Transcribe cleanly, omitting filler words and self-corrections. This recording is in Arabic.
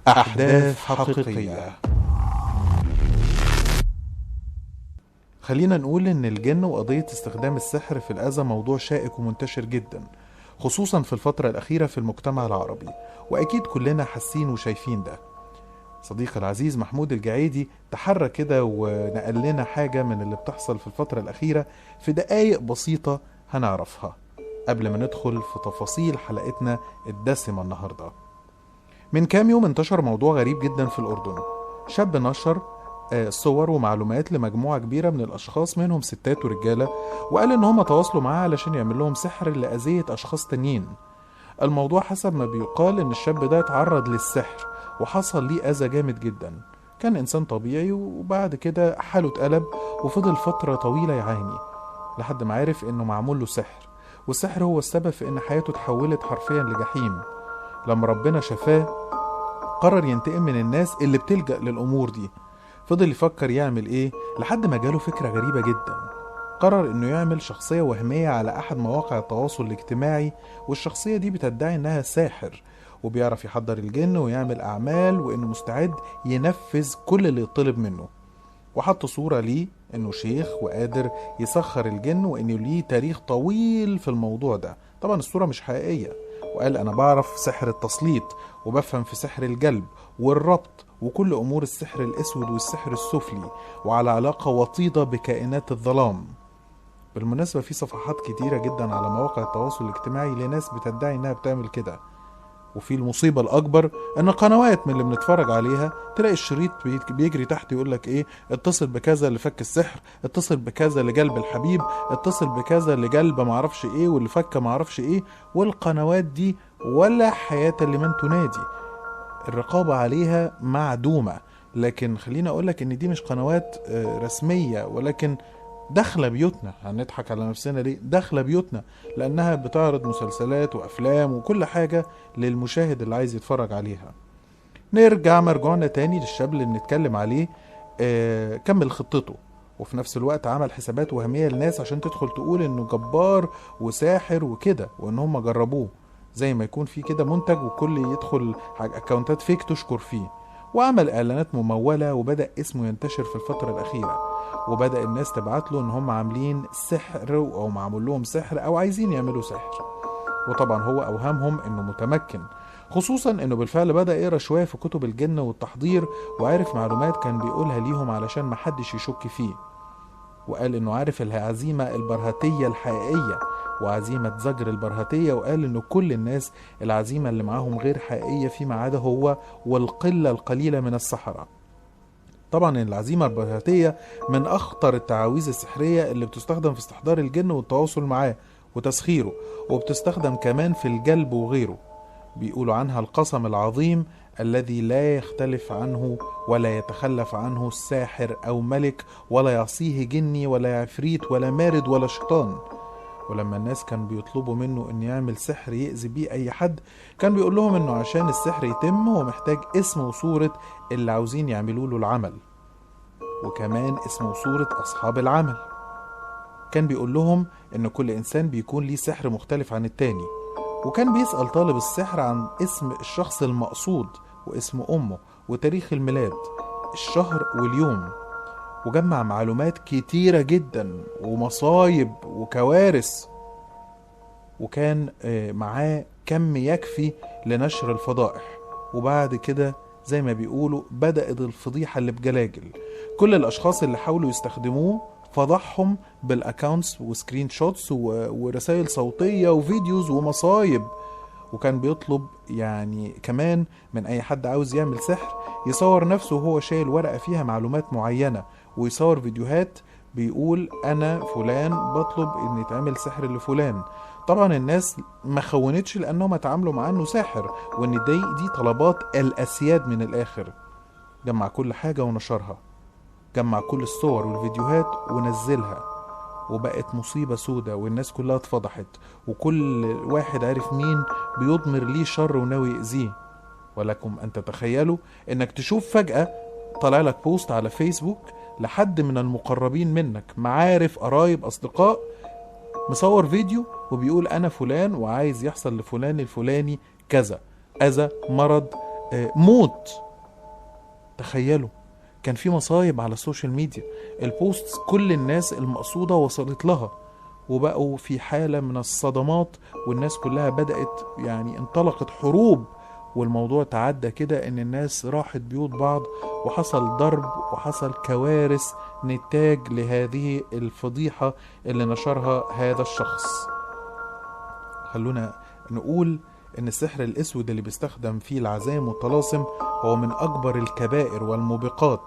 أحداث حقيقية. خلينا نقول إن الجن وقضية استخدام السحر في الأذى موضوع شائك ومنتشر جدا، خصوصا في الفترة الأخيرة في المجتمع العربي، وأكيد كلنا حاسين وشايفين ده. صديقي العزيز محمود الجعيدي تحرى كده ونقل لنا حاجة من اللي بتحصل في الفترة الأخيرة في دقايق بسيطة هنعرفها قبل ما ندخل في تفاصيل حلقتنا الدسمة النهاردة. من كام يوم انتشر موضوع غريب جدا في الأردن. شاب نشر صور ومعلومات لمجموعة كبيرة من الأشخاص، منهم ستات ورجالة، وقال إن هم تواصلوا معاه علشان يعمل لهم سحر لأذية أشخاص تانيين. الموضوع حسب ما بيقال إن الشاب ده اتعرض للسحر وحصل ليه أذى جامد جدا. كان إنسان طبيعي، وبعد كده حاله اتقلب وفضل فترة طويلة يعاني لحد ما عرف إنه معمول له سحر، والسحر هو السبب في إن حياته اتحولت حرفيا لجحيم. لما ربنا شفاه قرر ينتقم من الناس اللي بتلجأ للأمور دي. فضل يفكر يعمل ايه لحد ما جاله فكرة غريبة جدا. قرر انه يعمل شخصية وهمية على احد مواقع التواصل الاجتماعي، والشخصية دي بتدعي انها ساحر وبيعرف يحضر الجن ويعمل اعمال، وانه مستعد ينفذ كل اللي يطلب منه. وحط صورة ليه انه شيخ وقادر يسخر الجن، وانه ليه تاريخ طويل في الموضوع ده. طبعا الصورة مش حقيقية، وقال انا بعرف سحر التسليط وبفهم في سحر الجلب والربط وكل امور السحر الاسود والسحر السفلي، وعلى علاقة وطيدة بكائنات الظلام. بالمناسبة في صفحات كتيرة جدا على مواقع التواصل الاجتماعي لناس بتدعي انها بتعمل كده. وفي المصيبة الأكبر إن قنوات من اللي بنتفرج عليها تلاقي الشريط بيجري تحت يقولك إيه، اتصل بكذا لفك السحر، اتصل بكذا لجلب الحبيب، اتصل بكذا لجلب معرفش إيه واللي فك معرفش إيه. والقنوات دي ولا حياة لمن تنادي، الرقابة عليها معدومة. لكن خلينا أقولك إن دي مش قنوات رسمية، ولكن داخله بيوتنا. هنضحك على نفسنا ليه؟ داخله بيوتنا لانها بتعرض مسلسلات وافلام وكل حاجه للمشاهد اللي عايز يتفرج عليها. نرجع مرجعنا تاني للشاب اللي بنتكلم عليه. كمل خطته، وفي نفس الوقت عمل حسابات وهميه للناس عشان تدخل تقول انه جبار وساحر وكده، وان هم جربوه. زي ما يكون في كده منتج وكل يدخل اكونتات فيك تشكر فيه. وعمل اعلانات ممولة، وبدأ اسمه ينتشر في الفترة الاخيرة، وبدأ الناس تبعت له ان هم عاملين سحر او معمول لهم سحر او عايزين يعملوا سحر. وطبعا هو اوهمهم انه متمكن، خصوصا انه بالفعل بدأ يقرا شوية في كتب الجن والتحضير، وعرف معلومات كان بيقولها ليهم علشان محدش يشك فيه. وقال انه عارف العزيمة البرهتية الحقيقية وعزيمة زجر البرهتية، وقال انه كل الناس العزيمة اللي معاهم غير حقيقية فيما عدا هو والقلة القليلة من السحرة. طبعا العزيمة البرهتية من اخطر التعاويذ السحرية اللي بتستخدم في استحضار الجن والتواصل معاه وتسخيره، وبتستخدم كمان في الجلب وغيره. بيقولوا عنها القسم العظيم الذي لا يختلف عنه ولا يتخلف عنه الساحر أو ملك، ولا يعصيه جني ولا عفريت ولا مارد ولا شيطان. ولما الناس كان بيطلبوا منه ان يعمل سحر يأذي بيه اي حد، كان بيقول لهم انه عشان السحر يتم هو محتاج اسم وصورة اللي عاوزين يعملوا له العمل، وكمان اسم وصورة اصحاب العمل. كان بيقول لهم ان كل انسان بيكون ليه سحر مختلف عن التاني، وكان بيسأل طالب السحر عن اسم الشخص المقصود واسم امه وتاريخ الميلاد، الشهر واليوم. وجمع معلومات كتيرة جدا ومصايب وكوارث، وكان معاه كم يكفي لنشر الفضائح. وبعد كده زي ما بيقولوا بدأت الفضيحة اللي بجلاجل. كل الأشخاص اللي حاولوا يستخدموه فضحهم بالاكاونتس وسكرين شوتس ورسائل صوتية وفيديوز ومصايب. وكان بيطلب يعني كمان من اي حد عاوز يعمل سحر يصور نفسه وهو شايل ورقة فيها معلومات معينة، ويصور فيديوهات بيقول انا فلان بطلب ان يتعمل سحر لفلان. طبعا الناس ما خونتش لانهم اتعاملوا معاه انه ساحر، وان دي طلبات الاسياد من الاخر. جمع كل حاجة ونشرها، جمع كل الصور والفيديوهات ونزلها، وبقت مصيبة سودة والناس كلها اتفضحت، وكل واحد عارف مين بيضمر ليه شر وناوي يأذيه. ولكم أن تتخيلوا أنك تشوف فجأة طلع لك بوست على فيسبوك لحد من المقربين منك، معارف قرايب أصدقاء، مصور فيديو وبيقول أنا فلان وعايز يحصل لفلان الفلاني كذا، أذى، مرض، موت. تخيلوا، كان في مصايب على السوشيال ميديا، البوست كل الناس المقصودة وصلت لها، وبقوا في حالة من الصدمات، والناس كلها بدأت يعني انطلقت حروب، والموضوع تعدى كده ان الناس راحت بيوت بعض، وحصل ضرب وحصل كوارث نتاج لهذه الفضيحة اللي نشرها هذا الشخص. خلونا نقول ان السحر الاسود اللي بيستخدم فيه العزائم والطلاسم هو من اكبر الكبائر والموبقات